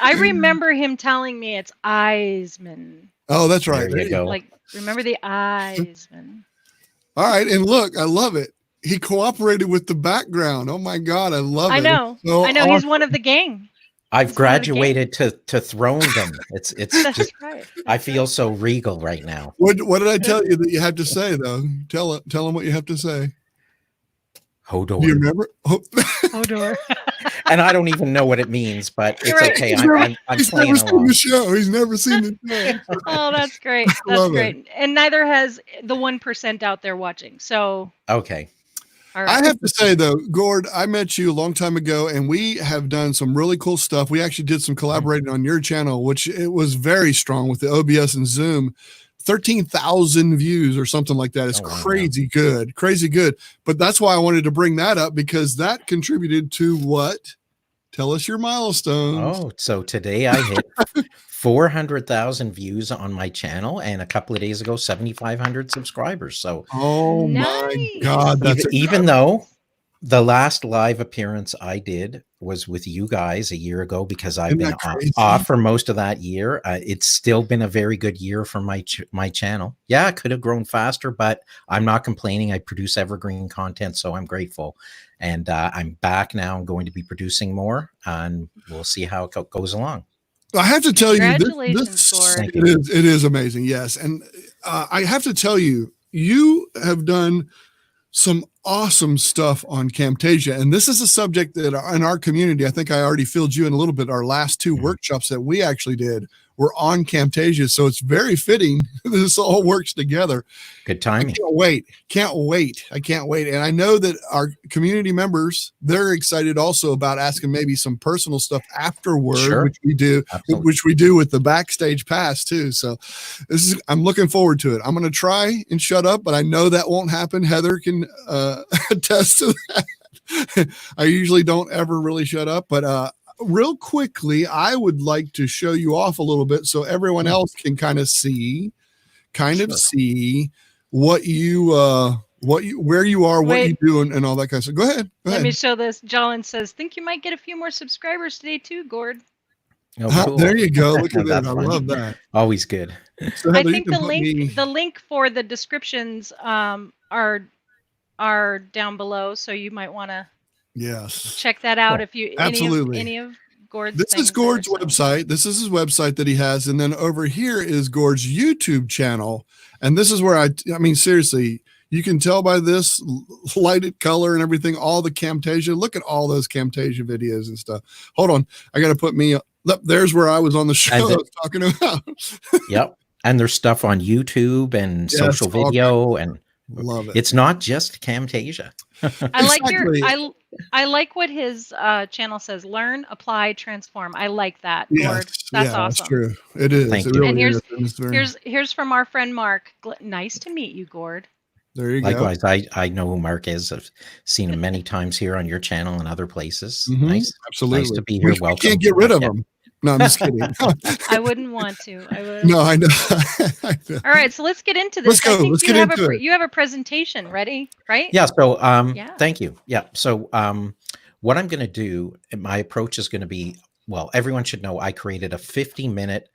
I remember him telling me it's Isman. Oh, that's right. There you go. Like, remember the Isman. All right. And look, I love it. He cooperated with the background. Oh my God. I love it. I know. So I know. awesome. He's one of the gang. I've graduated to throwing. It's That's just, right. I feel so regal right now. What did I tell you that you had to say though? Tell him what you have to say. Hodor. Do you remember? Hodor. And I don't even know what it means, but it's Right. okay. I'm He's playing never seen along. the show. He's never seen the show. Oh, that's great. That's Love great. And neither has the 1% out there watching. So, Okay. all right. I have to say though, Gord, I met you a long time ago and we have done some really cool stuff. We actually did some collaborating on your channel, which it was very strong with the OBS and Zoom. 13,000 views or something like that. It's crazy good, crazy good. But that's why I wanted to bring that up, because that contributed to what? Tell us your milestones. Oh, so today I hit 400,000 views on my channel, and a couple of days ago, 7,500 subscribers. So, oh my God, that's even though the last live appearance I did was with you guys a year ago, because I've been off for most of that year. It's still been a very good year for my channel. Yeah, it could have grown faster, but I'm not complaining. I produce evergreen content, so I'm grateful. And I'm back now. I'm going to be producing more, and we'll see how it goes along. I have to tell you, it is amazing. Yes. And I have to tell you, you have done some awesome stuff on Camtasia. And this is a subject that in our community, I think I already filled you in a little bit. Our last two workshops that we actually did were on Camtasia. So it's very fitting. This all works together. Good timing. I can't wait. Can't wait. I can't wait. And I know that our community members, they're excited also about asking maybe some personal stuff afterward, which we do with the backstage pass too. So I'm looking forward to it. I'm going to try and shut up, but I know that won't happen. Heather can attest to that. I usually don't ever really shut up, but real quickly, I would like to show you off a little bit so everyone else can kind of see what you where you are, what you do, and all that kind of stuff. Go ahead. Let me show this. Jolyn says, think you might get a few more subscribers today too, Gord. Oh, cool. There you go. Look at that. I love that. Always good. So I Heather, you think can put me. the link for the descriptions are down below, so you might want to Yes, check that out Cool. if you absolutely. any of Gord's This is things there. Gord's website. This is his website that he has. And then over here is Gord's YouTube channel. And this is where I mean, seriously, you can tell by this lighted color and everything, all the Camtasia. Look at all those Camtasia videos and stuff. Hold on. I got to put me up. There's where I was on the show I was talking about. Yep. And there's stuff on YouTube and social video, and love it. It's not just Camtasia. I like your I like what his channel says: learn, apply, transform. I like that. Yes, Gord. That's awesome. That's true. It is. Thank it you. really And is. here's from our friend Mark. Nice to meet you, Gord. There you Likewise, go. I know who Mark is. I've seen him many times here on your channel and other places. Mm-hmm. Nice. Absolutely. Nice to be here. Welcome. We can't get rid of him. No, I'm just kidding. I wouldn't want to. No, I know. All right, so let's get into this. Let's go. Let's get into it. You have a presentation ready, right? Yeah. So, yeah. Thank you. Yeah. So, what I'm going to do, my approach is going to be, well, everyone should know I created a 50-minute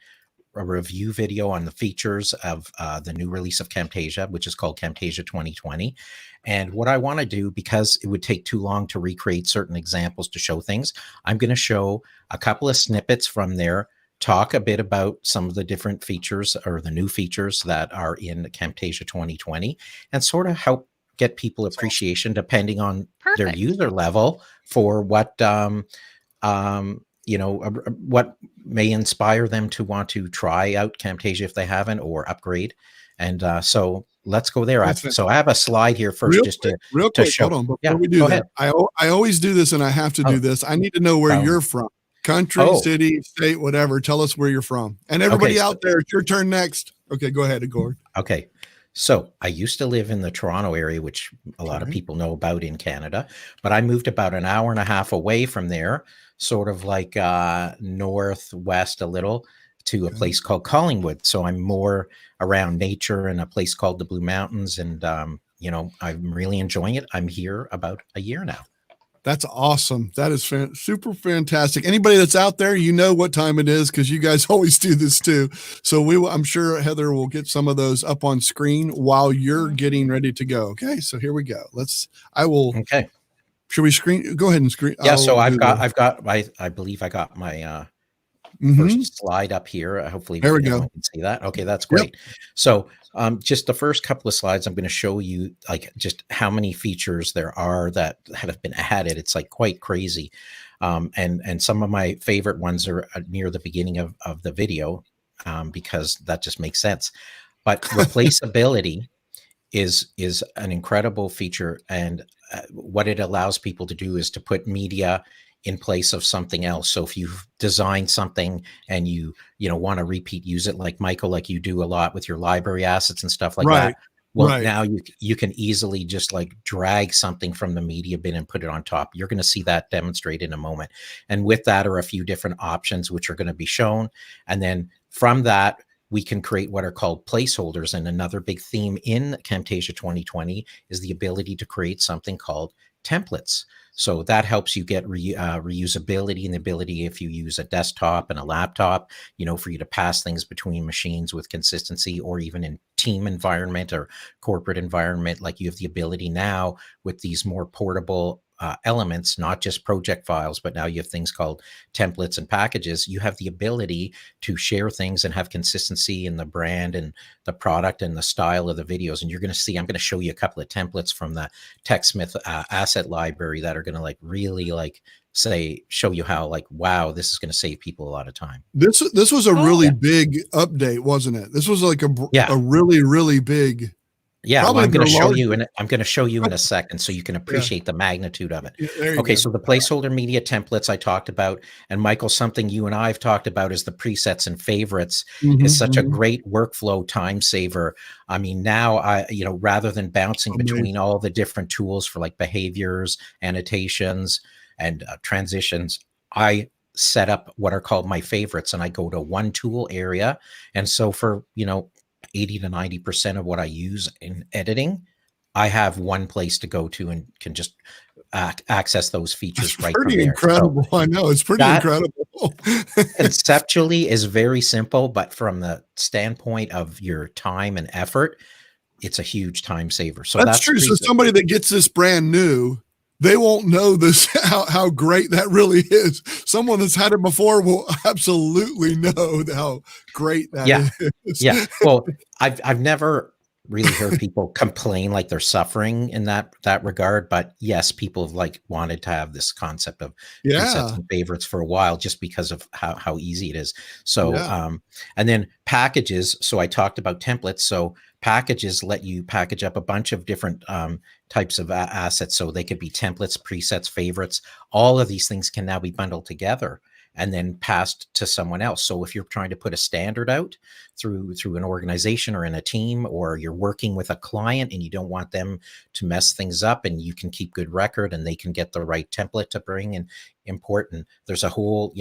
review video on the features of the new release of Camtasia, which is called Camtasia 2020. And what I want to do, because it would take too long to recreate certain examples to show things, I'm going to show a couple of snippets from there, talk a bit about some of the different features or the new features that are in Camtasia 2020, and sort of help get people appreciation depending on their user level for what what may inspire them to want to try out Camtasia if they haven't, or upgrade. And so let's go there. So I have a slide here first, real quick, show. Hold on, before we do that, I always do this, and I have to do this. I need to know where you're from. Country, city, state, whatever. Tell us where you're from. And everybody out there, it's your turn next. Okay, go ahead, Gord. Okay. So I used to live in the Toronto area, which a lot of people know about in Canada, but I moved about an hour and a half away from there, sort of like northwest a little, to a place called Collingwood. So I'm more around nature in a place called the Blue Mountains. And, I'm really enjoying it. I'm here about a year now. That's awesome. That is super fantastic. Anybody that's out there, you know what time it is, because you guys always do this too. So I'm sure Heather will get some of those up on screen while you're getting ready to go. Okay, so here we go. Okay. Should we screen? Go ahead and screen. Yeah. So I believe I got my first slide up here. Hopefully there we go. Can see that. Okay, that's great. Yep. So just the first couple of slides, I'm going to show you just how many features there are that have been added. It's quite crazy. And some of my favorite ones are near the beginning of the video because that just makes sense. But replaceability is an incredible feature. And what it allows people to do is to put media in place of something else. So if you've designed something and you want to repeat use it, like Michael, like you do a lot with your library assets and stuff like that. Well, now you can easily just drag something from the media bin and put it on top. You're going to see that demonstrate in a moment. And with that are a few different options which are going to be shown. And then from that, we can create what are called placeholders. And another big theme in Camtasia 2020 is the ability to create something called templates. So that helps you get reusability and the ability, if you use a desktop and a laptop, for you to pass things between machines with consistency, or even in team environment or corporate environment, like you have the ability now with these more portable elements, not just project files, but now you have things called templates and packages. You have the ability to share things and have consistency in the brand and the product and the style of the videos. And you're going to see, I'm going to show you a couple of templates from the TechSmith asset library that are going to really show you how wow, this is going to save people a lot of time. This was a really big update, wasn't it? This was a really, really big. Yeah, well, I'm going to show you, and I'm going to show you in a second, so you can appreciate the magnitude of it. Okay, so the placeholder media templates I talked about, and Michael, something you and I have talked about is the presets and favorites is such a great workflow time saver. I mean, now rather than bouncing between all the different tools for annotations and transitions, I set up what are called my favorites, and I go to one tool area, and so for 80 to 90% of what I use in editing, I have one place to go to and can just access those features right from there. Pretty incredible. So I know it's pretty incredible. Conceptually is very simple, but from the standpoint of your time and effort, it's a huge time saver. So that's true. So somebody that gets this brand new, they won't know this, how great that really is. Someone that's had it before will absolutely know how great that is. Yeah. Well, I've never really heard people complain like they're suffering in that regard, but yes, people have like wanted to have this concept of presets and favorites for a while, just because of how easy it is. So and then packages. So I talked about templates. So packages let you package up a bunch of different types of assets. So they could be templates, presets, favorites. All of these things can now be bundled together and then passed to someone else. So if you're trying to put a standard out through an organization or in a team, or you're working with a client and you don't want them to mess things up, and you can keep good record and they can get the right template to bring and import. And there's a whole,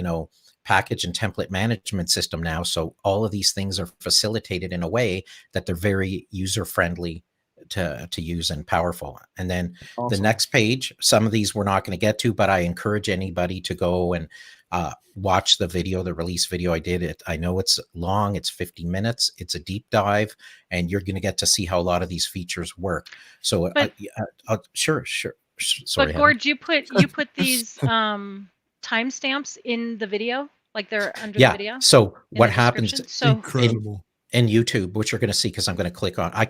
package and template management system now. So all of these things are facilitated in a way that they're very user-friendly to use and powerful. And then the next page, some of these we're not going to get to, but I encourage anybody to go and watch the video, the release video. I did it. I know it's long. It's 50 minutes. It's a deep dive, and you're going to get to see how a lot of these features work. So sure. Sorry, but Gord, you put these timestamps in the video, like they're under the video. So what happens? So incredible. In YouTube, which you're going to see, because I'm going to click on, I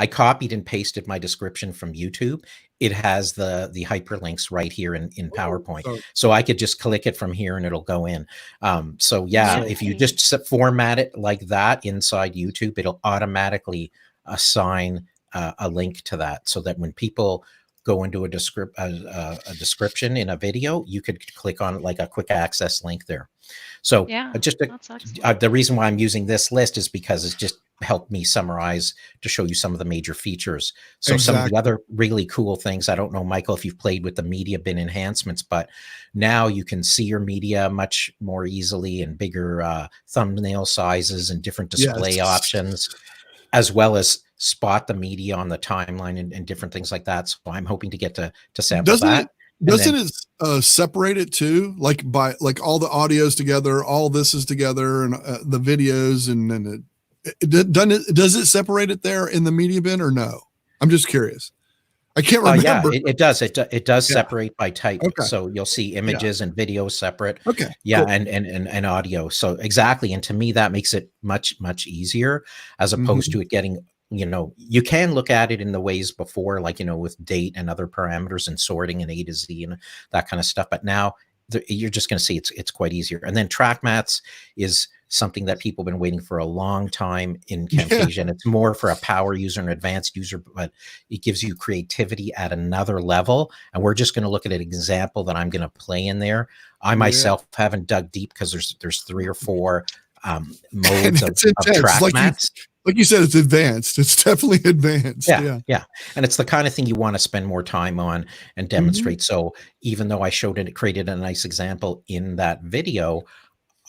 copied and pasted my description from YouTube. It has the hyperlinks right here in PowerPoint. So I could just click it from here and it'll go in. If you just format it like that inside YouTube, it'll automatically assign a link to that, so that when people go into a description in a video, you could click on like a quick access link there. So the reason why I'm using this list is because it's just helped me summarize to show you some of the major features. So some of the other really cool things, I don't know, Michael, if you've played with the media bin enhancements, but now you can see your media much more easily, and bigger thumbnail sizes and different display options, as well as spot the media on the timeline and different things like that. So I'm hoping to get to sample that. Doesn't it separate it too? Like by all the audios together, all this is together, and the videos, and then does it separate it there in the media bin or no? I'm just curious. I can't remember. It does. It does separate by type. Okay. So you'll see images and video separate. Okay. Yeah. Cool. And audio. So exactly. And to me, that makes it much much easier, as opposed to it getting, you can look at it in the ways before, like, with date and other parameters and sorting and A to Z and that kind of stuff. But now you're just going to see it's quite easier. And then track mats is something that people have been waiting for a long time in Camtasia. And it's more for a power user and advanced user, but it gives you creativity at another level. And we're just going to look at an example that I'm going to play in there. I myself haven't dug deep, because there's 3 or 4 modes of track mats. Like you said, it's advanced. It's definitely advanced. Yeah. And it's the kind of thing you want to spend more time on and demonstrate. So even though I created a nice example in that video,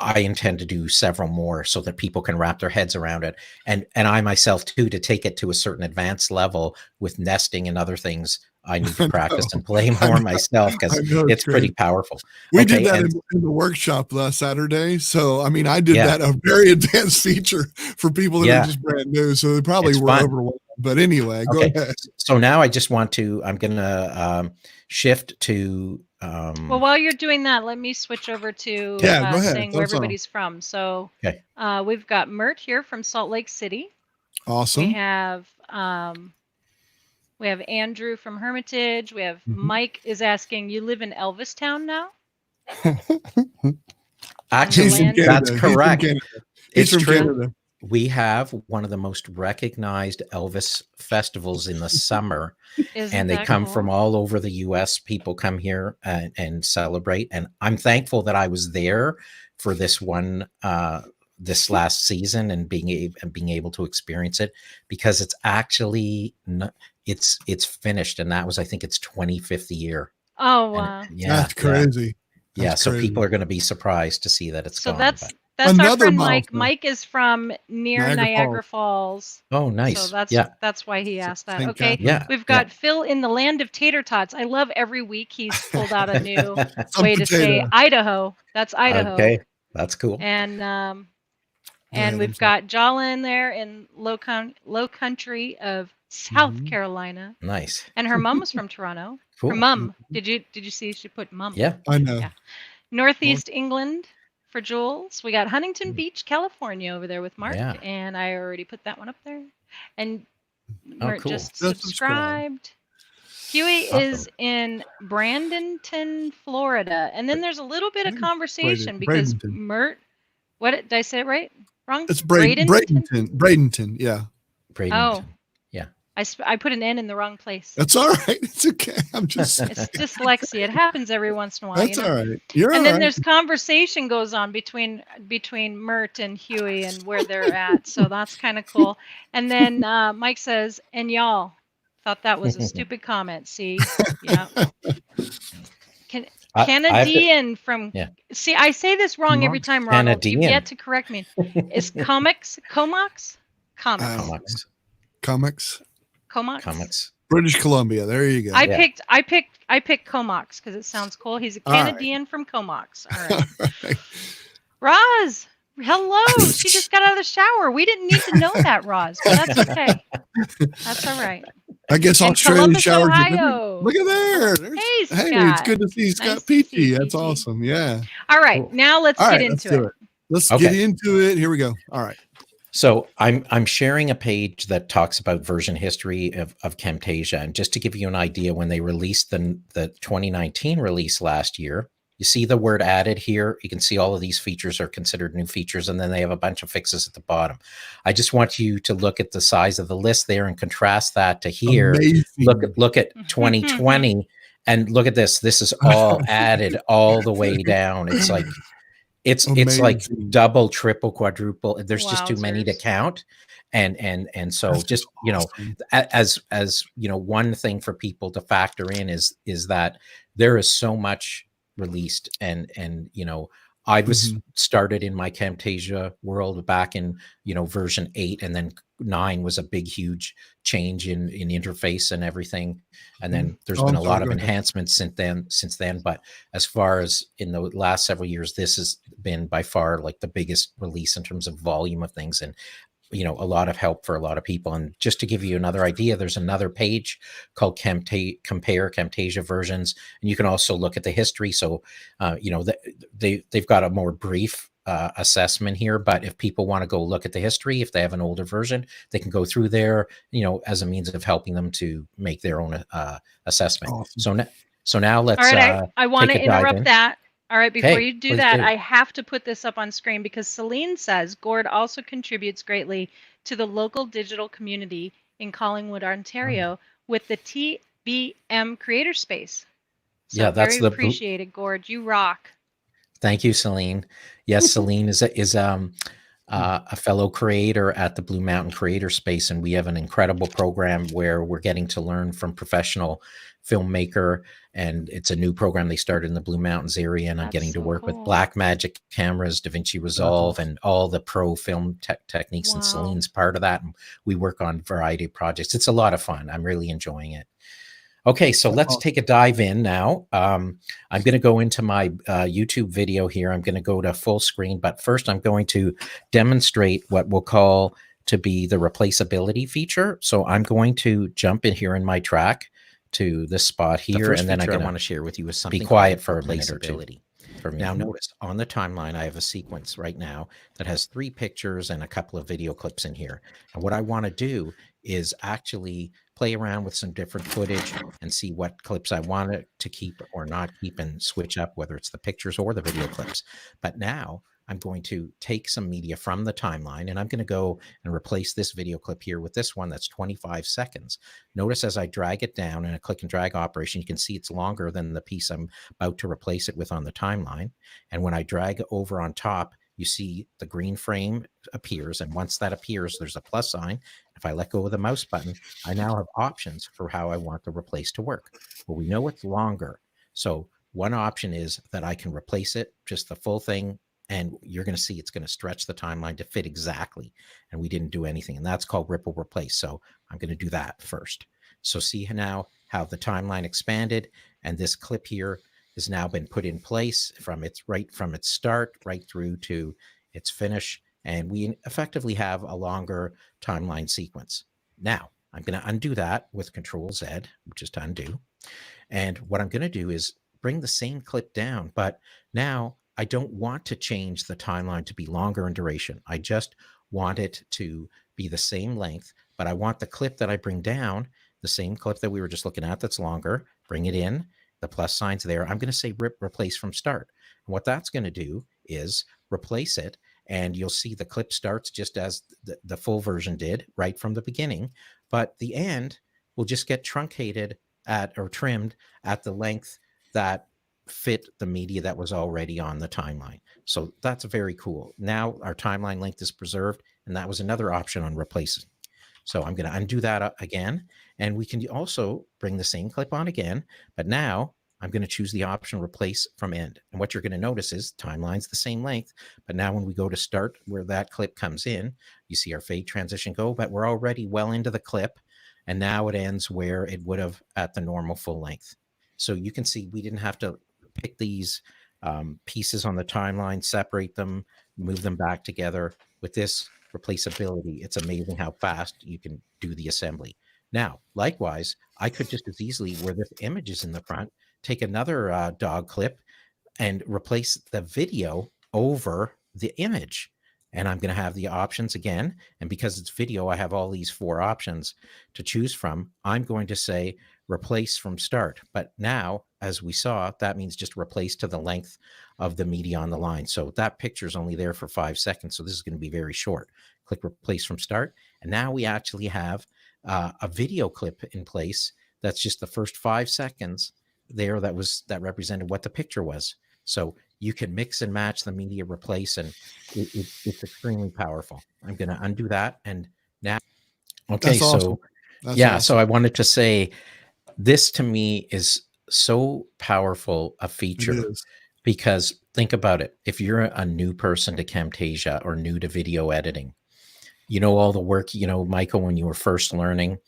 I intend to do several more so that people can wrap their heads around it. And I myself too, to take it to a certain advanced level with nesting and other things, I need to practice and play more myself, because it's pretty powerful. We did that in the workshop last Saturday. So, I mean, I did that, a very advanced feature for people that are just brand new. So they probably were overwhelmed. But anyway, go ahead. So now I'm going to shift to... well, while you're doing that, let me switch over to saying where everybody's from. So we've got Mert here from Salt Lake City. Awesome. We have Andrew from Hermitage. We have Mike is asking, you live in Elvistown now? Actually, that's correct. It's from Canada. We have one of the most recognized Elvis festivals in the summer, and they come from all over the U.S. People come here and celebrate. And I'm thankful that I was there for this one, this last season, and being able to experience it, because it's actually it's finished, and that was, I think, its 25th year. Oh wow! That's crazy. So people are going to be surprised to see that it's gone. That's That's our Another friend Mike. milestone. Mike is from near Niagara Falls. Oh, nice. So that's why he asked that. St. Okay. Yeah. We've got Phil in the land of tater tots. I love every week he's pulled out a new Some way to say potato. Idaho. That's Idaho. Okay. That's cool. And ahead, we've got Jala in there in low country of South Carolina. Nice. And her mom was from Toronto. Cool. Her mom. Did you see she put mom? Yeah. I know. Yeah. Northeast England for Jules. We got Huntington Beach, California over there with Mark. Yeah. And I already put that one up there. And Oh, Mark cool. just Just subscribed. Huey is in Bradenton, Florida. And then there's a little bit of conversation because Bradenton. Mert, what did I say it right? Wrong? It's Bradenton. Bradenton. Yeah. Bradenton. Oh. Yeah. I put an N in the wrong place. That's all right. It's okay. I'm just saying. It's dyslexia. It happens every once in a while. That's you know? all right. You're And all then right. there's conversation goes on between Mert and Huey and where they're at. So that's kind of cool. And then Mike says, and y'all thought that was a stupid comment. See? Yeah. Canadian from see, I say this wrong every time, Ronald. Canadian. You've yet to correct me. Is Comics? British Columbia. There you go. I picked Comox because it sounds cool. He's a Canadian from Comox. All right. Roz, hello. She just got out of the shower. We didn't need to know that, Roz, but that's okay. That's all right. I guess And Australia Columbus, showers. Ohio. Look at there. Hey, Scott. Hey, it's good to see Scott Nice to see Peachy. you, That's Peachy. awesome. Yeah. All right, now let's All get right, into it. Let's get into it. Here we go. All right. So I'm sharing a page that talks about version history of Camtasia. And just to give you an idea, when they released the 2019 release last year, you see the word added here. You can see all of these features are considered new features, and then they have a bunch of fixes at the bottom. I just want you to look at the size of the list there and contrast that to here. Amazing. Look at 2020 and look at this. This is all added all the way down. It's like it's like double, triple, quadruple. There's just too many to count. And so That's just, awesome. as you know, one thing for people to factor in is that there is so much released and I was started in my Camtasia world back in version 8, and then 9 was a big huge change in interface and everything, and then there's been a lot of enhancements since then. But as far as in the last several years, this has been by far like the biggest release in terms of volume of things, and a lot of help for a lot of people. And just to give you another idea, there's another page called Compare Camtasia versions, and you can also look at the history. So, they've got a more brief assessment here, but if people want to go look at the history, if they have an older version, they can go through there, as a means of helping them to make their own assessment. Awesome. So now let's. All right, I want to interrupt that. All right, before you do that, do. I have to put this up on screen because Celine says Gord also contributes greatly to the local digital community in Collingwood, Ontario, with the TBM Creator Space. So that's very appreciated, Gord. You rock. Thank you, Celine. Yes, Celine is a fellow creator at the Blue Mountain Creator Space, and we have an incredible program where we're getting to learn from professional filmmaker, and it's a new program they started in the Blue Mountains area, and I'm getting to work with Blackmagic cameras, DaVinci Resolve, and all the pro film techniques, and Celine's part of that, and we work on a variety of projects. It's a lot of fun. I'm really enjoying it. Okay, so let's take a dive in now. I'm going to go into my YouTube video here. I'm going to go to full screen, but first I'm going to demonstrate what we'll call to be the replaceability feature. So I'm going to jump in here in my track to this spot here, and then I want to share with you is something. Be quiet for a minute or two. Now notice on the timeline, I have a sequence right now that has 3 pictures and a couple of video clips in here. And what I want to do is actually play around with some different footage and see what clips I want to keep or not keep, and switch up whether it's the pictures or the video clips. But now I'm going to take some media from the timeline, and I'm going to go and replace this video clip here with this one that's 25 seconds. Notice as I drag it down in a click and drag operation, you can see it's longer than the piece I'm about to replace it with on the timeline. And when I drag over on top, you see the green frame appears. And once that appears, there's a plus sign. If I let go of the mouse button, I now have options for how I want the replace to work. Well, we know it's longer. So one option is that I can replace it, just the full thing, and you're going to see it's going to stretch the timeline to fit exactly. And we didn't do anything. And that's called ripple replace. So I'm going to do that first. So see now how the timeline expanded, and this clip here has now been put in place from its start right through to its finish. And we effectively have a longer timeline sequence. Now I'm going to undo that with Control-Z, which is to undo. And what I'm going to do is bring the same clip down, but now I don't want to change the timeline to be longer in duration. I just want it to be the same length, but I want the clip that I bring down, the same clip that we were just looking at that's longer, bring it in, the plus signs there. I'm going to say replace from start. And what that's going to do is replace it, and you'll see the clip starts just as the full version did right from the beginning, but the end will just get truncated or trimmed at the length that fit the media that was already on the timeline. So that's very cool. Now our timeline length is preserved, and that was another option on replacing. So I'm going to undo that again, and we can also bring the same clip on again, but now I'm going to choose the option replace from end. And what you're going to notice is timeline's the same length, but now when we go to start where that clip comes in, you see our fade transition go, but we're already well into the clip, and now it ends where it would have at the normal full length. So you can see we didn't have to pick these pieces on the timeline, separate them, move them back together. With this replaceability, it's amazing how fast you can do the assembly. Now, likewise, I could just as easily, where this image is in the front, take another dog clip and replace the video over the image. And I'm going to have the options again. And because it's video, I have all these 4 options to choose from. I'm going to say replace from start. But now, as we saw, that means just replace to the length of the media on the line. So that picture is only there for 5 seconds. So this is going to be very short. Click replace from start. And now we actually have a video clip in place. That's just the first 5 seconds there that represented what the picture was. So you can mix and match the media, replace, and it's extremely powerful. I'm going to undo that. And now, okay, that's awesome. That's awesome. So I wanted to say this to me is so powerful a feature, because think about it. If you're a new person to Camtasia or new to video editing, you know, all the work, Michael, when you were first learning,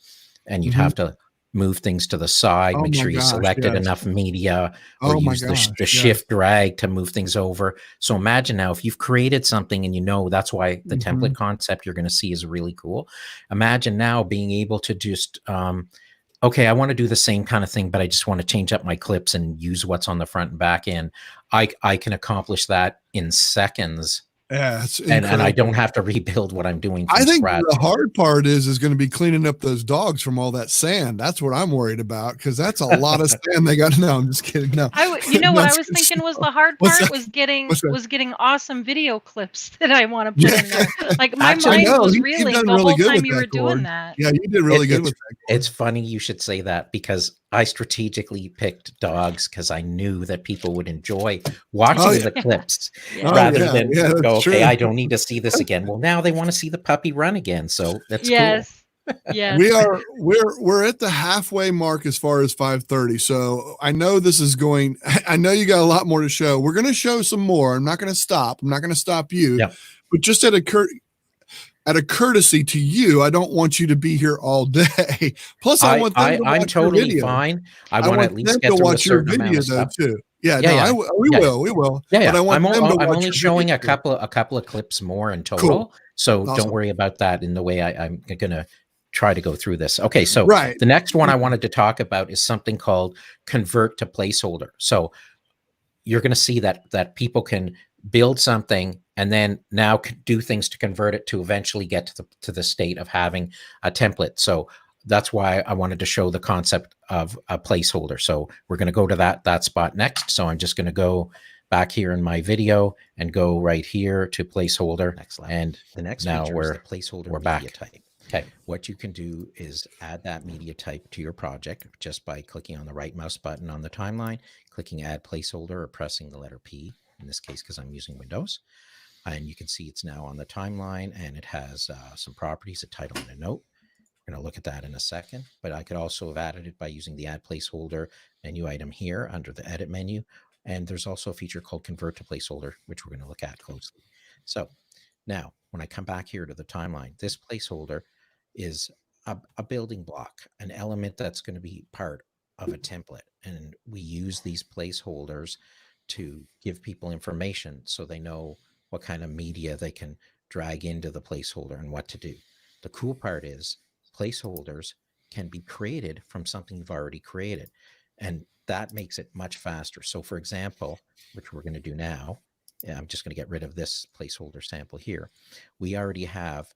and you'd have to move things to the side, make sure you selected enough media, or use the shift drag to move things over. So imagine now, if you've created something and that's why the template concept you're going to see is really cool. Imagine now being able to just, okay, I want to do the same kind of thing, but I just want to change up my clips and use what's on the front and back end. I can accomplish that in seconds. Yeah, and I don't have to rebuild what I'm doing from scratch. The hard part is going to be cleaning up those dogs from all that sand. That's what I'm worried about, because that's a lot of sand they got. No, I'm just kidding. No, what I was thinking was the hard part was getting awesome video clips that I want to put in there. Like my mind was reeling the whole time you were doing that. Yeah, you did really good with that. It's funny you should say that, because I strategically picked dogs because I knew that people would enjoy watching the clips rather than go, okay, I don't need to see this again. Well, now they want to see the puppy run again, so that's cool. Yeah, we're at the halfway mark as far as 5:30. So I know this is going. I know you got a lot more to show. We're going to show some more. I'm not going to stop. I'm not going to stop you. Yeah. But just at a courtesy to you, I don't want you to be here all day. Plus, I want them to watch I'm totally your video. Fine. I want to at least get to through watch a your certain video though too. We will. Yeah, but I want I'm only showing a couple of clips more in total. Cool. So Awesome. Don't worry about that in the way I'm going to try to go through this. Okay, so the next one I wanted to talk about is something called convert to placeholder. So you're going to see that people can build something and then now do things to convert it to eventually get to the state of having a template. So that's why I wanted to show the concept of a placeholder. So we're going to go to that spot next. So I'm just going to go back here in my video and go right here to placeholder. And the next now we're back. Type. Okay, what you can do is add that media type to your project just by clicking on the right mouse button on the timeline, clicking add placeholder, or pressing the letter P, in this case because I'm using Windows. And you can see it's now on the timeline, and it has some properties, a title and a note. We're going to look at that in a second, but I could also have added it by using the add placeholder menu item here under the edit menu, And there's also a feature called convert to placeholder, which we're going to look at closely. So now when I come back here to the timeline, this placeholder is a building block, an element that's going to be part of a template. And we use these placeholders to give people information so they know what kind of media they can drag into the placeholder and what to do. The cool part is placeholders can be created from something you've already created. And that makes it much faster. So for example, which we're going to do now, I'm just going to get rid of this placeholder sample here. We already have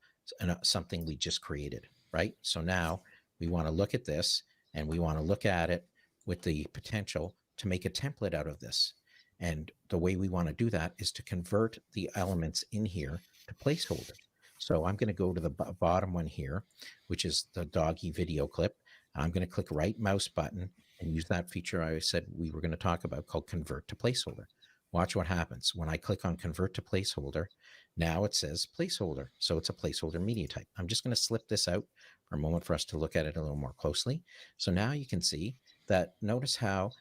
something we just created, right? So now we want to look at this and we want to look at it with the potential to make a template out of this. And the way we want to do that is to convert the elements in here to placeholders. So I'm going to go to the bottom one here, which is the doggy video clip. I'm going to click right mouse button and use that feature I said we were going to talk about called convert to placeholder. Watch what happens. When I click on convert to placeholder, now it says placeholder. So it's a placeholder media type. I'm just going to slip this out for a moment for us to look at it a little more closely. So now you can see that, notice how,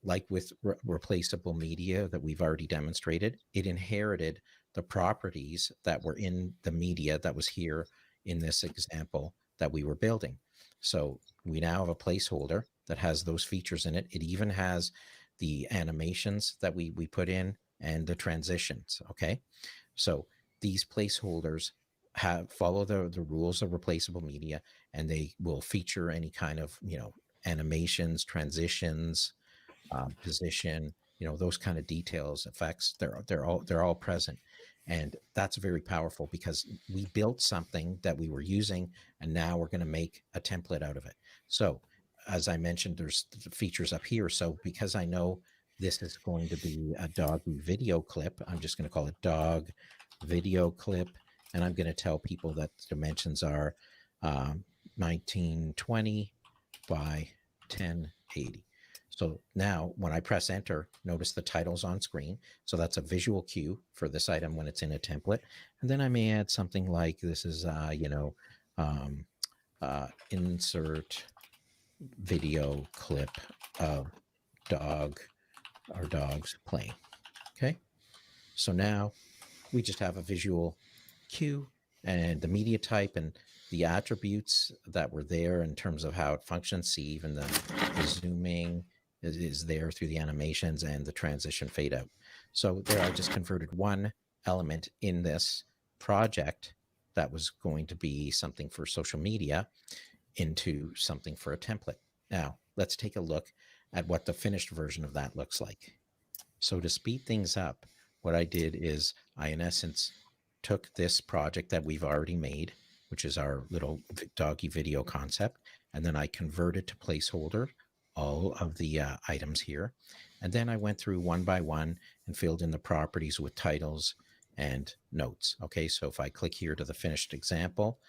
like with replaceable media that we've already demonstrated, it inherited the properties that were in the media that was here in this example that we were building. So we now have a placeholder that has those features in it. It even has the animations that we put in and the transitions, okay? So these placeholders follow the rules of replaceable media, and they will feature any kind of, animations, transitions, position, those kind of details, effects. They're all present, and that's very powerful because we built something that we were using, and now we're going to make a template out of it. So, as I mentioned, there's features up here. So, because I know this is going to be a dog video clip, I'm just going to call it dog video clip, and I'm going to tell people that the dimensions are 1920 by 1080. So now when I press enter, notice the title's on screen. So that's a visual cue for this item when it's in a template. And then I may add something like this is, insert video clip of dog or dogs playing. Okay. So now we just have a visual cue and the media type and the attributes that were there in terms of how it functions. See, even the zooming is there through the animations and the transition fade out. So there I just converted one element in this project that was going to be something for social media into something for a template. Now let's take a look at what the finished version of that looks like. So to speed things up, what I did is I, in essence, took this project that we've already made, which is our little doggy video concept, and then I converted to placeholder all of the items here. And then I went through one by one and filled in the properties with titles and notes. Okay, so if I click here to the finished example,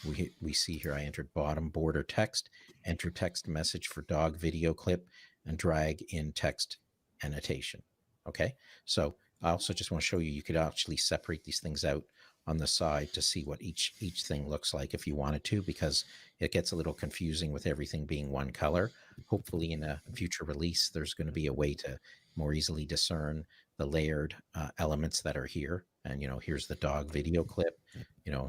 we see here I entered bottom border text, enter text message for dog video clip, and drag in text annotation. Okay, so I also just want to show you could actually separate these things out on the side to see what each thing looks like if you wanted to, because it gets a little confusing with everything being one color. Hopefully in a future release, there's going to be a way to more easily discern the layered elements that are here. And, here's the dog video clip,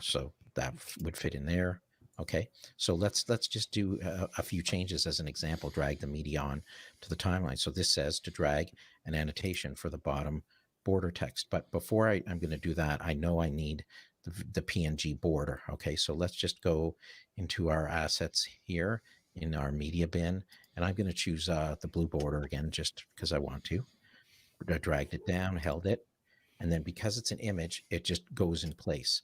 so that would fit in there. Okay, so let's just do a few changes as an example. Drag the media on to the timeline. So this says to drag an annotation for the bottom border text. But before I'm going to do that, I know I need the PNG border. Okay, so let's just go into our assets here in our media bin, and I'm going to choose the blue border again, just because I want to. I dragged it down, held it, and then because it's an image, it just goes in place.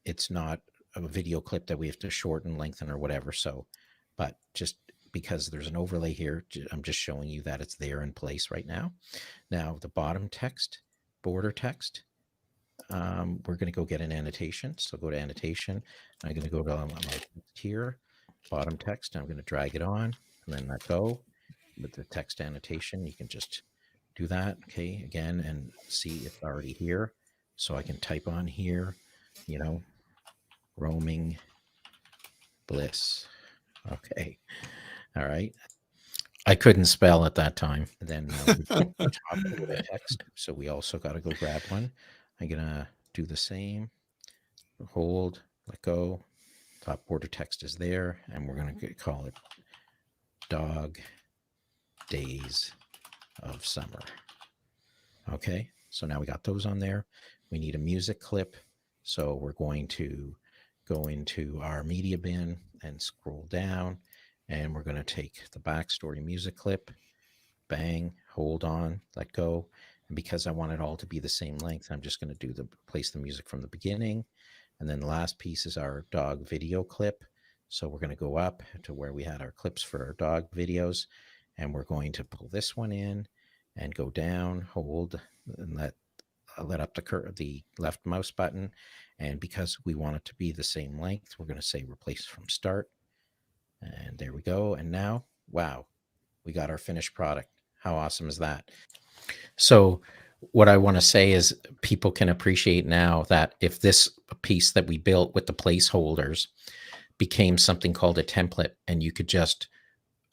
It's not a video clip that we have to shorten, lengthen, or whatever. So, but just because there's an overlay here, I'm just showing you that it's there in place right now. Now, the bottom text, border text, we're going to go get an annotation. So go to annotation. I'm going to go to my text here, bottom text. I'm going to drag it on and then let go. With the text annotation, you can just do that. Okay, again, and see it's already here. So I can type on here, roaming bliss. Okay. All right. I couldn't spell at that time. And then we've got the top border text. So we also got to go grab one. I'm going to do the same. Hold, let go. Top border text is there. And we're going to call it Dog Days of Summer. Okay. So now we got those on there. We need a music clip. So we're going to go into our media bin and scroll down. And we're going to take the backstory music clip, bang, hold on, let go. And because I want it all to be the same length, I'm just going to place the music from the beginning. And then the last piece is our dog video clip. So we're going to go up to where we had our clips for our dog videos. And we're going to pull this one in and go down, hold, and let up the left mouse button. And because we want it to be the same length, we're going to say replace from start. And there we go. And now, wow, we got our finished product. How awesome is that? So what I want to say is people can appreciate now that if this piece that we built with the placeholders became something called a template, and you could just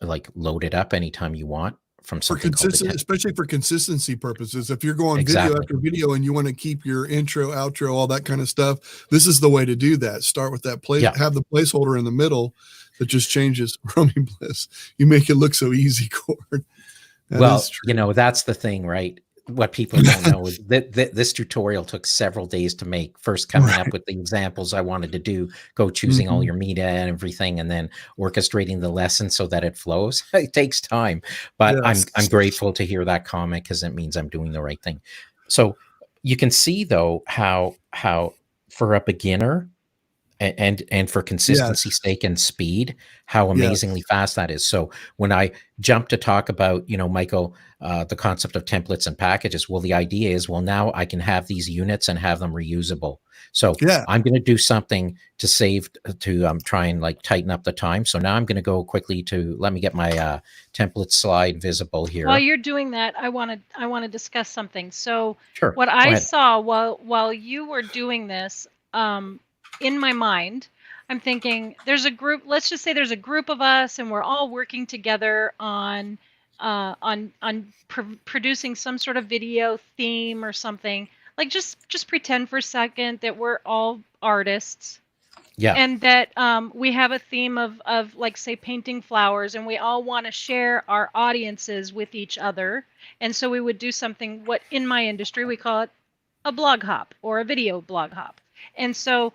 like load it up anytime you want from something especially for consistency purposes. If you're going video after video and you want to keep your intro, outro, all that kind of stuff, this is the way to do that. Start with that place, have the placeholder in the middle that just changes. Roaming Bliss, you make it look so easy, Gord. Well, you know, that's the thing, right? What people don't know is that this tutorial took several days to make. First coming up with the examples I wanted to do, choosing all your media and everything, and then orchestrating the lesson so that it flows. It takes time, but I'm grateful to hear that comment because it means I'm doing the right thing. So you can see though how for a beginner and for consistency's sake and speed, how amazingly fast that is. So when I jump to talk about, you know, Michael, the concept of templates and packages, well, the idea is, well, now I can have these units and have them reusable. So I'm going to do something to try and like tighten up the time. So now I'm going to go quickly let me get my template slide visible here. While you're doing that, I want to discuss something. So what I saw while you were doing this, in my mind, I'm thinking there's a group, let's just say there's a group of us and we're all working together on producing some sort of video theme or something. Like just pretend for a second that we're all artists. Yeah. And that we have a theme of like, say, painting flowers, and we all want to share our audiences with each other. And so we would do something, what in my industry we call it a blog hop or a video blog hop. And so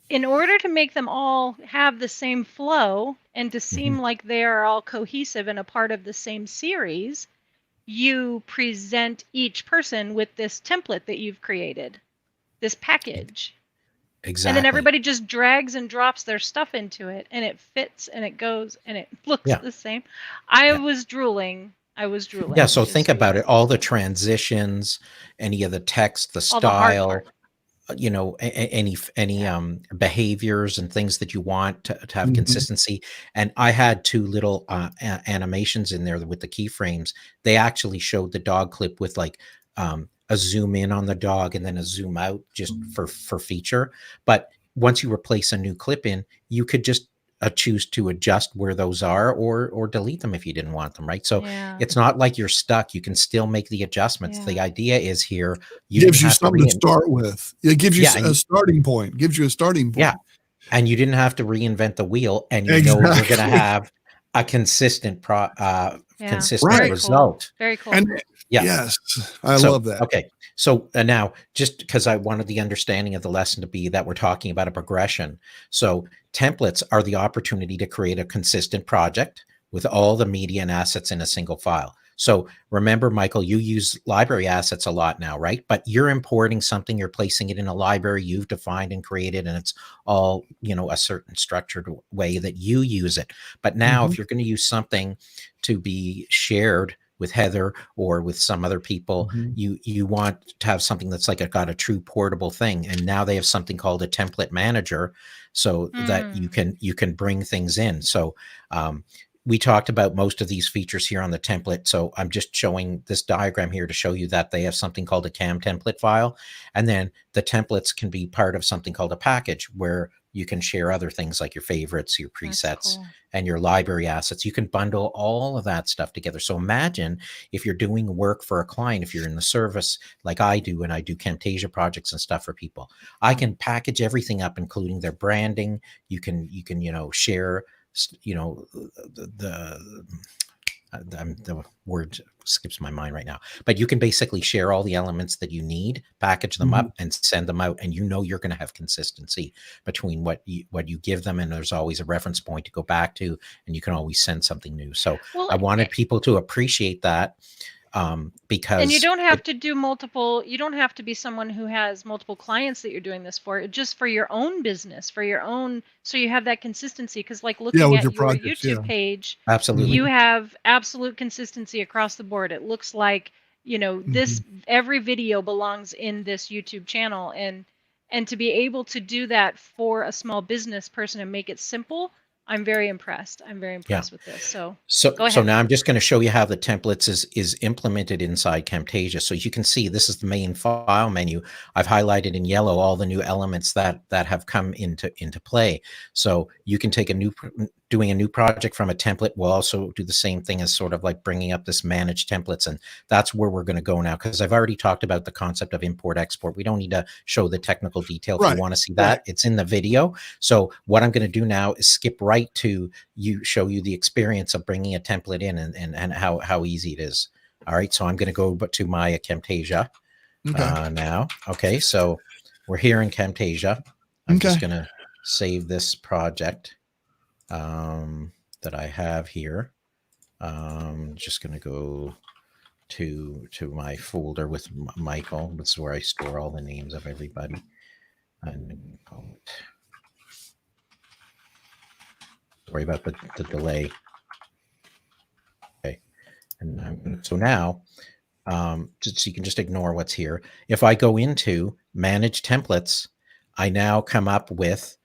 in order to make them all have the same flow and to seem like they are all cohesive and a part of the same series, you present each person with this template that you've created, this package. Exactly. And then everybody just drags and drops their stuff into it, and it fits and it goes and it looks the same. I was drooling. Yeah, so think about it. All the transitions, any of the text, the style, you know, any behaviors and things that you want to have consistency. And I had two little animations in there with the keyframes. They actually showed the dog clip with like a zoom in on the dog and then a zoom out just for feature. But once you replace a new clip in, you could just choose to adjust where those are or delete them if you didn't want them, right? So it's not like you're stuck. You can still make the adjustments. The idea is here, gives you something to start with. It gives you a starting point. Yeah. And you didn't have to reinvent the wheel, and you know you're going to have a consistent result. Very cool. And yes, I love that. Okay. So now, just because I wanted the understanding of the lesson to be that we're talking about a progression. So templates are the opportunity to create a consistent project with all the media and assets in a single file. So remember, Michael, you use library assets a lot now, right? But you're importing something, you're placing it in a library you've defined and created, and it's all, you know, a certain structured way that you use it. But now if you're going to use something to be shared with Heather or with some other people, you want to have something that's like got a true portable thing. And now they have something called a template manager, so that you can bring things in. So we talked about most of these features here on the template. So I'm just showing this diagram here to show you that they have something called a CAM template file. And then the templates can be part of something called a package, where you can share other things like your favorites, your presets, cool. and your library assets. You can bundle all of that stuff together. So imagine if you're doing work for a client, if you're in the service like I do, and I do Camtasia projects and stuff for people, I can package everything up, including their branding. You can share, the word skips my mind right now, but you can basically share all the elements that you need, package them up, and send them out, and you're going to have consistency between what you give them, and there's always a reference point to go back to, and you can always send something new. So I wanted people to appreciate that, because and you don't have to do multiple, you don't have to be someone who has multiple clients that you're doing this for, just for your own business, for your own, so you have that consistency. Because like looking at your YouTube page, absolutely, you have absolute consistency across the board. It looks like, this every video belongs in this YouTube channel, and to be able to do that for a small business person and make it simple, I'm very impressed. I'm very impressed with this. So now I'm just going to show you how the templates is implemented inside Camtasia. So you can see this is the main file menu. I've highlighted in yellow all the new elements that have come into play. So you can take doing a new project from a template. We'll also do the same thing as sort of like bringing up this manage templates. And that's where we're going to go now, because I've already talked about the concept of import export. We don't need to show the technical detail. If you want to see that, it's in the video. So what I'm going to do now is skip right to show you the experience of bringing a template in and how easy it is. All right. So I'm going to go to my Camtasia now. Okay. So we're here in Camtasia. I'm just going to save this project that I have here. Just going to go to my folder with Michael. That's where I store all the names of everybody. And call it. Sorry about the delay. Okay, and so now, so you can just ignore what's here. If I go into manage templates, I now come up with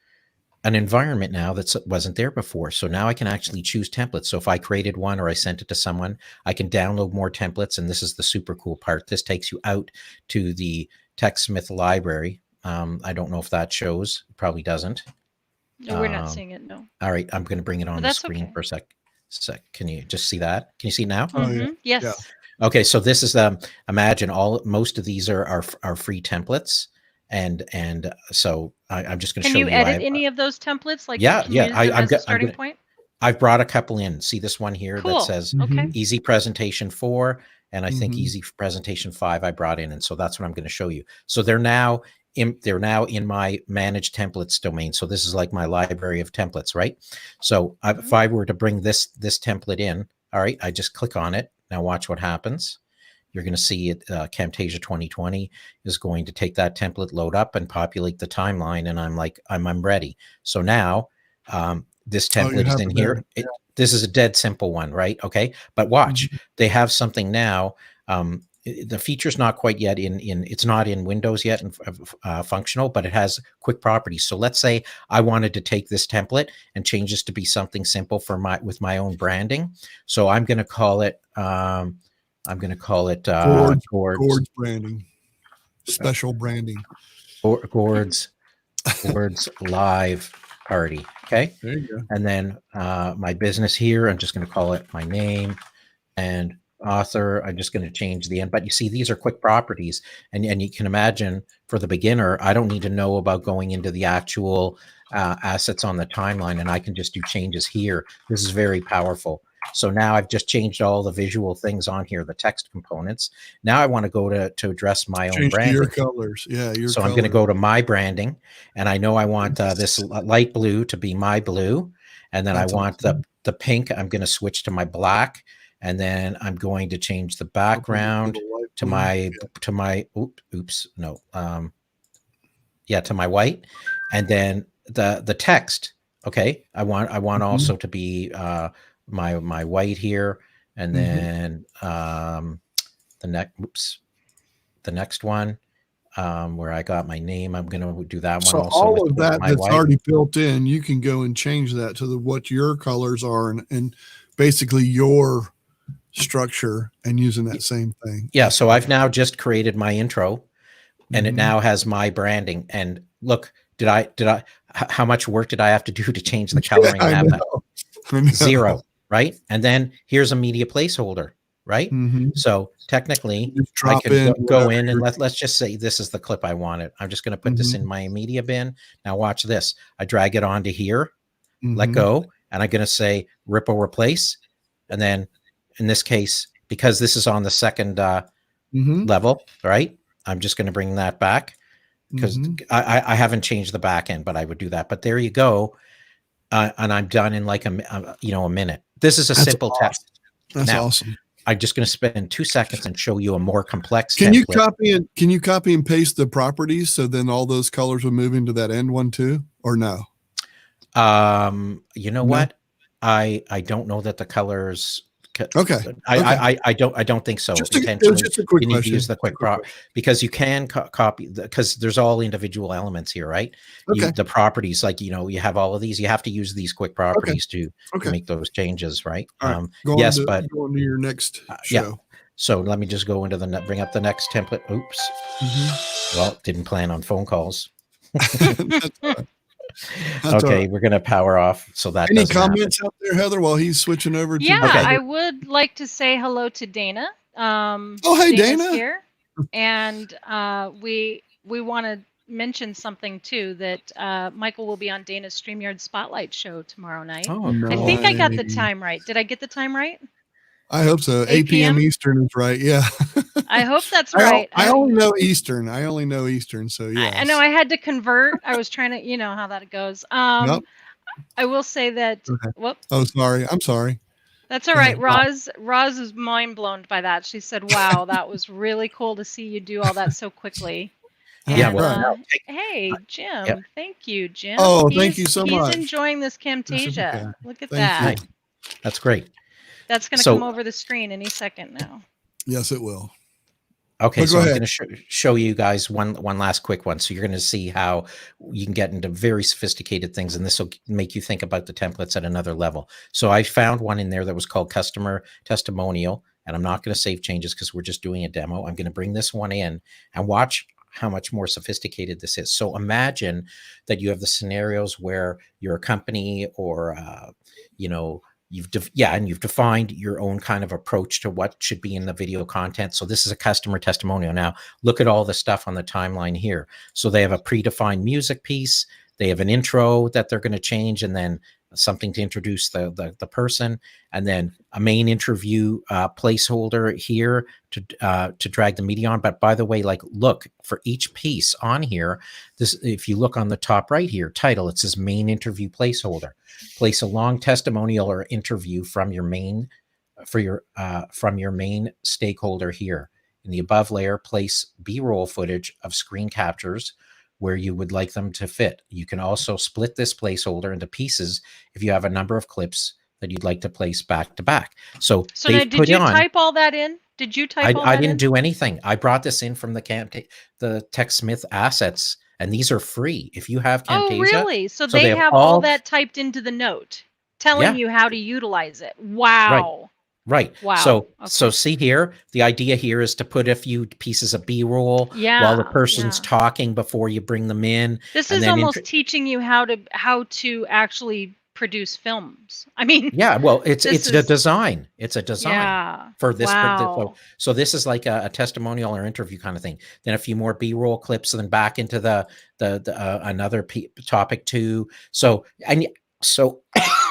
an environment now that wasn't there before. So now I can actually choose templates. So if I created one or I sent it to someone, I can download more templates. And this is the super cool part. This takes you out to the TechSmith library. I don't know if that shows. It probably doesn't. No, we're not seeing it. No. All right. I'm going to bring it on the screen for a sec. Can you just see that? Can you see now? Oh, yeah. Yes. Yeah. Okay. So this is, imagine most of these are free templates. And so I'm just going to show you. Can you edit any of those templates? Like, yeah. I'm a starting point. I've brought a couple in. See this one here that says Easy Presentation 4, and I think Easy Presentation 5 I brought in, and so that's what I'm going to show you. So they're now in my Manage Templates domain. So this is like my library of templates, right? So if I were to bring this template in, all right, I just click on it. Now watch what happens. You're going to see it. Camtasia 2020 is going to take that template, load up, and populate the timeline. And I'm like, I'm ready. So now this template is in here. This is a dead simple one, right? Okay. But watch, they have something now. The feature's not quite yet it's not in Windows yet and functional, but it has quick properties. So let's say I wanted to take this template and change this to be something simple with my own branding. So I'm going to call it, Gord's branding, special branding. Gord's live party. Okay. There you go. And then my business here, I'm just going to call it my name, and author, I'm just going to change the end. But you see, these are quick properties, and you can imagine for the beginner, I don't need to know about going into the actual assets on the timeline, and I can just do changes here. This is very powerful. So now I've just changed all the visual things on here, the text components. Now I want to go to address my own branding. Your colors. Yeah. So I'm going to go to my branding, and I know I want this light blue to be my blue. And then I want the pink. I'm going to switch to my black. And then I'm going to change the background to my to my white. And then the text. Okay. I want also to be my white here, and then the next one where I got my name, I'm going to do that one. So also all of that's already built in. You can go and change that to what your colors are, and basically your structure, and using that same thing. Yeah. So I've now just created my intro, and it now has my branding. And look, how much work did I have to do to change the coloring? I know. 0, right? And then here's a media placeholder, right? So technically I can go in and let's just say this is the clip I wanted. I'm just going to put this in my media bin. Now watch this. I drag it onto here, let go, and I'm going to say rip or replace. And then in this case, because this is on the second level, right? I'm just going to bring that back because I haven't changed the back end, but I would do that. But there you go. And I'm done in like a minute. This is a simple test. That's awesome. I'm just going to spend 2 seconds and show you a more complex Can you template. can you copy and paste the properties so then all those colors will move into that end one too, or no? You know what? I don't know that the colors. Okay. I don't think so. Just a quick you need question. to use the quick prop because you can copy because there's all individual elements here, right? The properties, like you have all of these. You have to use these quick properties to make those changes, right? Right. Yes, but go on to your next show. Yeah. So let me just go into bring up the next template. Oops. Well, didn't plan on phone calls. Okay, we're gonna power off. So that any comments out there, Heather, while he's switching over to I would like to say hello to Dana. Oh, hey, Dana's Dana. Here. And we want to mention something too, that Michael will be on Dana's StreamYard Spotlight show tomorrow night. Oh, no. I think I got the time right. Did I get the time right? I hope so. 8 p.m. Eastern is right. Yeah. I hope that's right. I only know Eastern. So yeah. I know I had to convert. I was trying to, you know how that goes. I will say that. Whoop. Oh, sorry. I'm sorry. That's all right. Roz is mind blown by that. She said, "Wow, that was really cool to see you do all that so quickly." And, hey, Jim. Thank you, Jim. Oh, thank you so much. He's enjoying this Camtasia. Look at that. That's great. That's going to come over the screen any second now. Yes, it will. Okay, so I'm going to show you guys one last quick one. So you're going to see how you can get into very sophisticated things, and this will make you think about the templates at another level. So I found one in there that was called Customer Testimonial, and I'm not going to save changes because we're just doing a demo. I'm going to bring this one in and watch how much more sophisticated this is. So imagine that you have the scenarios where you're a company or, you've defined your own kind of approach to what should be in the video content. So this is a customer testimonial. Now look at all the stuff on the timeline here. So they have a predefined music piece. They have an intro that they're going to change, and then something to introduce the person, and then a main interview placeholder here to drag the media on. But by the way, like look for each piece on here. This, if you look on the top right here, title, it says main interview placeholder. Place a long testimonial or interview from your main stakeholder here. In the above layer, place B-roll footage of screen captures where you would like them to fit. You can also split this placeholder into pieces if you have a number of clips that you'd like to place back to back. So now, did you type all that in? Did you type all that in? I didn't do anything. I brought this in from the TechSmith assets, and these are free. If you have Camtasia. Oh, really? So they have all that typed into the note, telling you how to utilize it. Wow. Right. Wow. So see here, the idea here is to put a few pieces of B-roll while the person's talking before you bring them in. This is almost teaching you how to actually produce films. I mean, well, it's a design. It's a design for this. Wow. So this is like a testimonial or interview kind of thing. Then a few more B-roll clips, and then back into the another topic too. So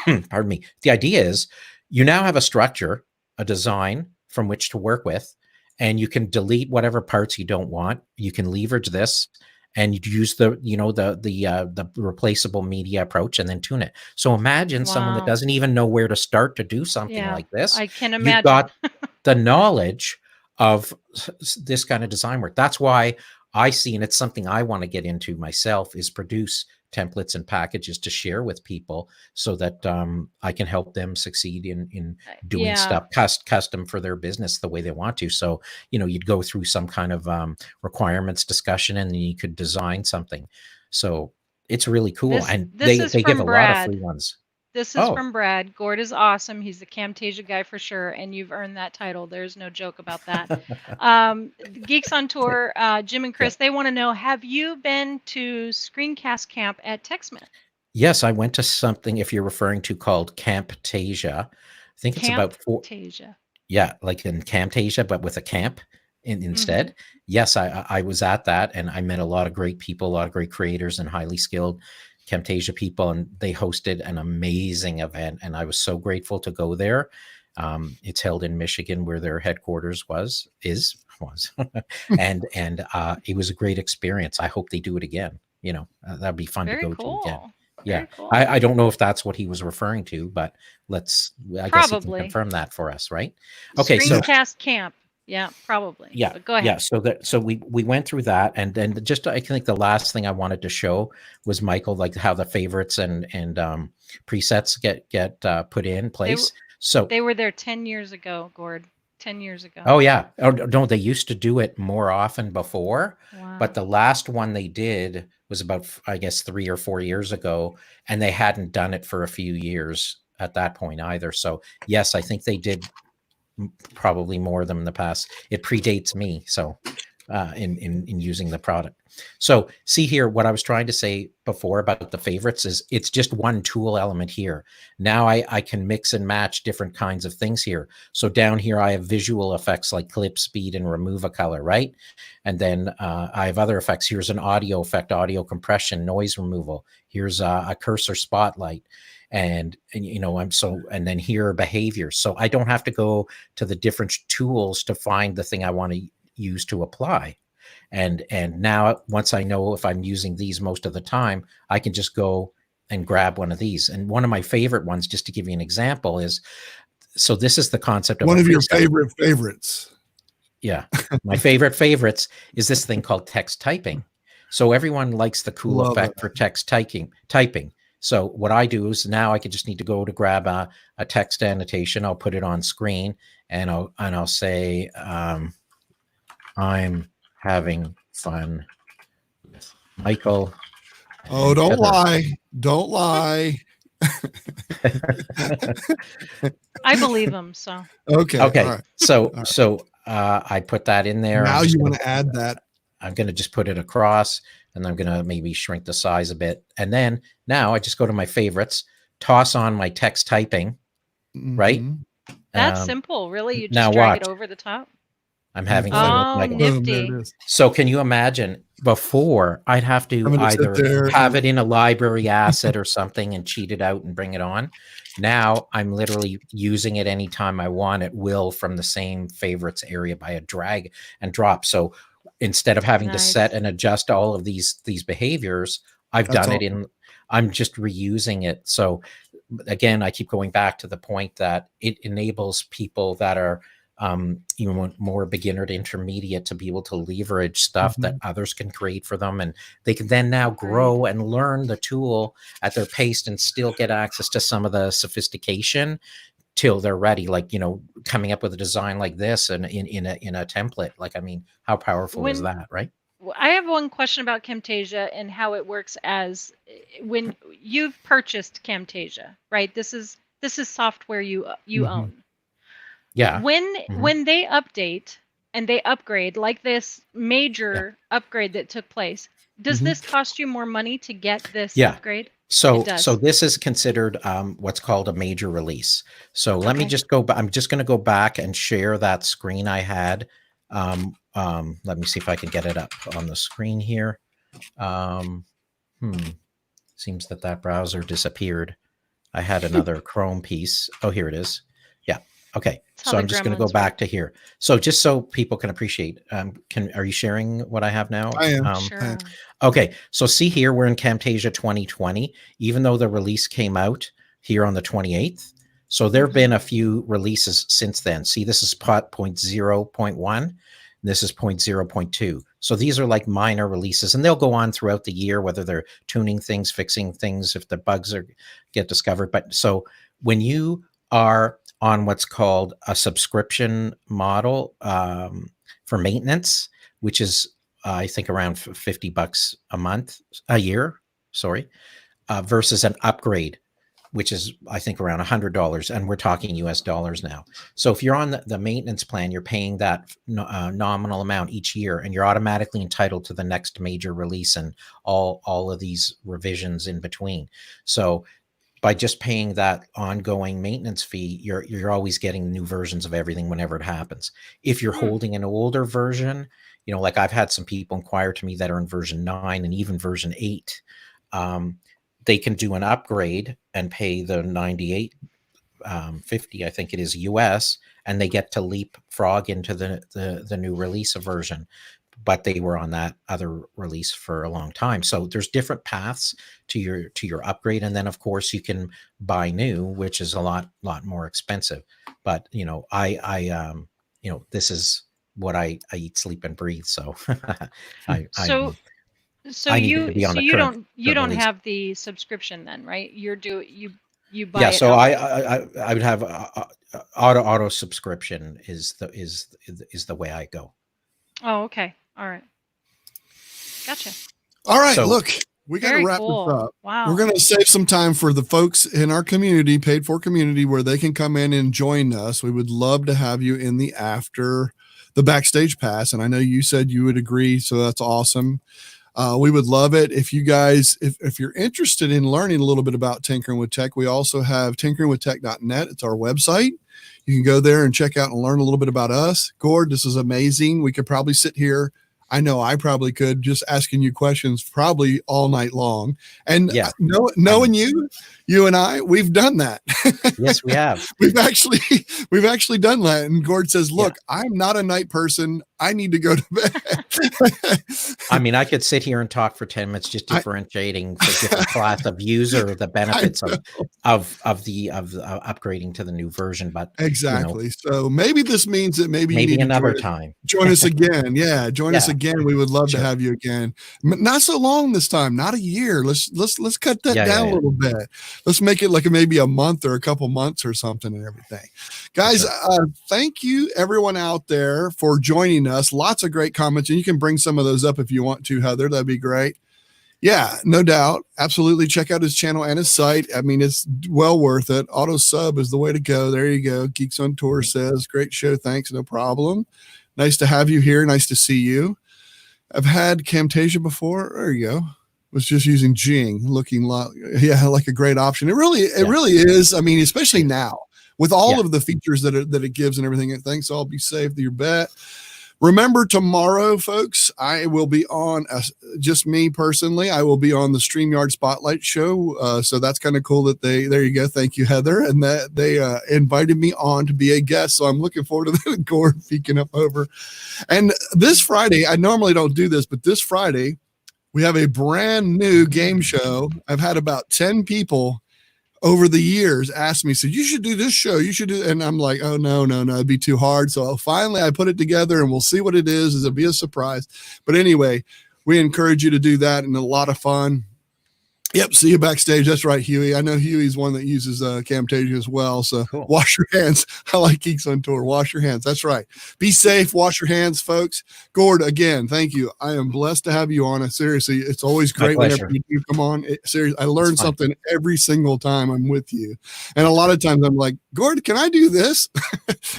pardon me. The idea is, you now have a structure, a design from which to work with, and you can delete whatever parts you don't want. You can leverage this, and you use the replaceable media approach, and then tune it. So imagine someone that doesn't even know where to start to do something like this. I can imagine. You've got the knowledge of this kind of design work. That's why I see, and it's something I want to get into myself, is produce templates and packages to share with people so that I can help them succeed in doing stuff custom for their business the way they want to. So, you'd go through some kind of requirements discussion, and then you could design something. So it's really cool. And they give a lot of free ones. This is from Brad. Gord is awesome. He's the Camtasia guy for sure, and you've earned that title. There's no joke about that. Geeks on Tour, Jim and Chris, they want to know, have you been to Screencast Camp at TechSmith? Yes, I went to something, if you're referring to, called Camtasia. I think it's about Camtasia. Yeah, like in Camtasia, but with a camp instead. Mm-hmm. Yes, I was at that, and I met a lot of great people, a lot of great creators and highly skilled Camtasia people, and they hosted an amazing event, and I was so grateful to go there. It's held in Michigan, where their headquarters was, and it was a great experience. I hope they do it again. You know, that'd be fun to go to again. Yeah, cool. I don't know if that's what he was referring to, but I guess he can confirm that for us, right? Okay, Screencast Camp. Yeah, probably. Yeah, but go ahead. Yeah, so we went through that, and then just I think the last thing I wanted to show was, Michael, like how the favorites and presets get put in place. So they were there 10 years ago, Gord. 10 years ago. Oh yeah. Oh no, they used to do it more often before, but the last one they did was about, I guess, 3 or 4 years ago, and they hadn't done it for a few years at that point either. So yes, I think they did probably more of them in the past. It predates me, so in using the product. So see here, what I was trying to say before about the favorites is it's just one tool element here. Now I can mix and match different kinds of things here. So down here I have visual effects like clip, speed, and remove a color, right? And then I have other effects. Here's an audio effect, audio compression, noise removal. Here's a cursor spotlight. And you know, and then here are behaviors. So I don't have to go to the different tools to find the thing I want to use to apply. And now once I know if I'm using these most of the time, I can just go and grab one of these. And one of my favorite ones, just to give you an example, is, so this is the concept of one of your favorite favorites. Yeah. My favorites is this thing called text typing. So everyone likes the cool effect for text typing. So what I do is now I could just need to go to grab a text annotation. I'll put it on screen, and I'll say, I'm having fun with Michael. Oh, don't lie. Don't lie. I believe him. So okay. Right. So I put that in there. Now you want to add that. I'm going to just put it across, and I'm going to maybe shrink the size a bit. And then now I just go to my favorites, toss on my text typing, right? That's simple. Really? You just drag it over the top? I'm having fun with Michael. Nifty. So can you imagine, before I'd have to either have it in a library asset or something and cheat it out and bring it on. Now I'm literally using it anytime I want at will from the same favorites area by a drag and drop. So instead of having to set and adjust all of these behaviors, I'm just reusing it. So again, I keep going back to the point that it enables people that are more beginner to intermediate to be able to leverage stuff that others can create for them, and they can then now grow and learn the tool at their pace and still get access to some of the sophistication till they're ready, like, you know, coming up with a design like this and in a template. Like, I mean, how powerful is that, right? I have one question about Camtasia and how it works as when you've purchased Camtasia, right? This is software you own. Yeah. When they update and they upgrade, like this major upgrade that took place, does this cost you more money to get this upgrade? So this is considered what's called a major release. So let me just go back. I'm just going to go back and share that screen I had. Let me see if I can get it up on the screen here. Seems that browser disappeared. I had another Chrome piece. Oh, here it is. Yeah. Okay. So I'm just going to go back to here. So just so people can appreciate, are you sharing what I have now? I am. Sure. Okay. So see here, we're in Camtasia 2020, even though the release came out here on the 28th. So there have been a few releases since then. See, this is 0.0.1. This is 0.0.2. So these are like minor releases, and they'll go on throughout the year, whether they're tuning things, fixing things, if the bugs get discovered. But so when you are on what's called a subscription model for maintenance, which is I think around $50 a year, versus an upgrade which is, I think, around $100, and we're talking US dollars now. So if you're on the maintenance plan, you're paying that nominal amount each year, and you're automatically entitled to the next major release and all of these revisions in between. So by just paying that ongoing maintenance fee, you're always getting new versions of everything whenever it happens. If you're holding an older version, you know, like I've had some people inquire to me that are in version 9 and even version 8, they can do an upgrade and pay the 98.50, I think it is, US, and they get to leapfrog into the new release of version, but they were on that other release for a long time. So there's different paths to your upgrade, and then of course you can buy new, which is a lot more expensive. But you know, I you know, this is what I eat, sleep, and breathe. So So you don't have the subscription then, right? You buy it. Yeah, so I would have auto subscription is the way I go. Oh, okay. All right. Gotcha. All right, so, look, we got to wrap this up. Wow. We're going to save some time for the folks in our community, paid for community, where they can come in and join us. We would love to have you in the backstage pass. And I know you said you would agree, so that's awesome. We would love it if you guys, if you're interested in learning a little bit about Tinkering with Tech, we also have tinkeringwithtech.net. It's our website. You can go there and check out and learn a little bit about us. Gord, this is amazing. We could probably sit here. I know I probably could, just asking you questions probably all night long. And yeah, knowing you and I, we've done that. Yes, we have. We've actually done that. And Gord says, look, I'm not a night person. I need to go to bed. I mean, I could sit here and talk for 10 minutes just differentiating for different class of user, the benefits of upgrading to the new version. But exactly. You know, so maybe this means that maybe you need another time. Join us again. Yeah. Join us again. We would love to have you again. Not so long this time, not a year. Let's cut that down a little bit. Let's make it like maybe a month or a couple months or something and everything. Guys, thank you everyone out there for joining us. Lots of great comments, and you can bring some of those up if you want to, Heather. That'd be great. Yeah, no doubt. Absolutely. Check out his channel and his site. I mean, it's well worth it. Auto sub is the way to go. There you go. Geeks on Tour says, great show. Thanks. No problem. Nice to have you here. Nice to see you. I've had Camtasia before. There you go. Was just using Jing, looking like a great option. It really is. I mean, especially now with all of the features that it gives and everything. Thanks. I'll be safe. Your bet. Remember, tomorrow, folks, I will be on, just me personally, I will be on the StreamYard Spotlight show. So that's kind of cool that there you go. Thank you, Heather. And that they invited me on to be a guest. So I'm looking forward to that. Gord peeking up over. And this Friday, I normally don't do this, but this Friday, we have a brand new game show. I've had about 10 people over the years ask me, so you should do this show. You should do, and I'm like, oh, no, it'd be too hard. So finally I put it together and we'll see what it is. It'll be a surprise. But anyway, we encourage you to do that, and a lot of fun. Yep. See you backstage. That's right, Huey. I know Huey's one that uses Camtasia as well. So cool. Wash your hands. I like Geeks on Tour. Wash your hands. That's right. Be safe. Wash your hands, folks. Gord, again, thank you. I am blessed to have you on. Seriously, it's always great whenever you do come on. Seriously, I learn something every single time I'm with you. And a lot of times I'm like, Gord, can I do this?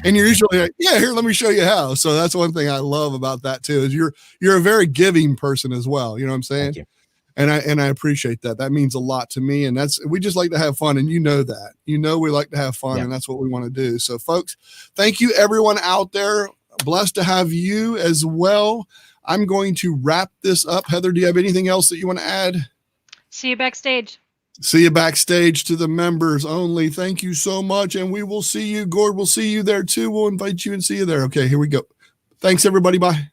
And you're usually like, yeah, here, let me show you how. So that's one thing I love about that too, is you're a very giving person as well. You know what I'm saying? Thank you. And I appreciate that. That means a lot to me. And we just like to have fun. And you know that. We like to have fun, and that's what we want to do. So, folks, thank you, everyone out there. Blessed to have you as well. I'm going to wrap this up. Heather, do you have anything else that you want to add? See you backstage. See you backstage to the members only. Thank you so much. And we will see you. Gord, we'll see you there too. We'll invite you and see you there. Okay, here we go. Thanks, everybody. Bye.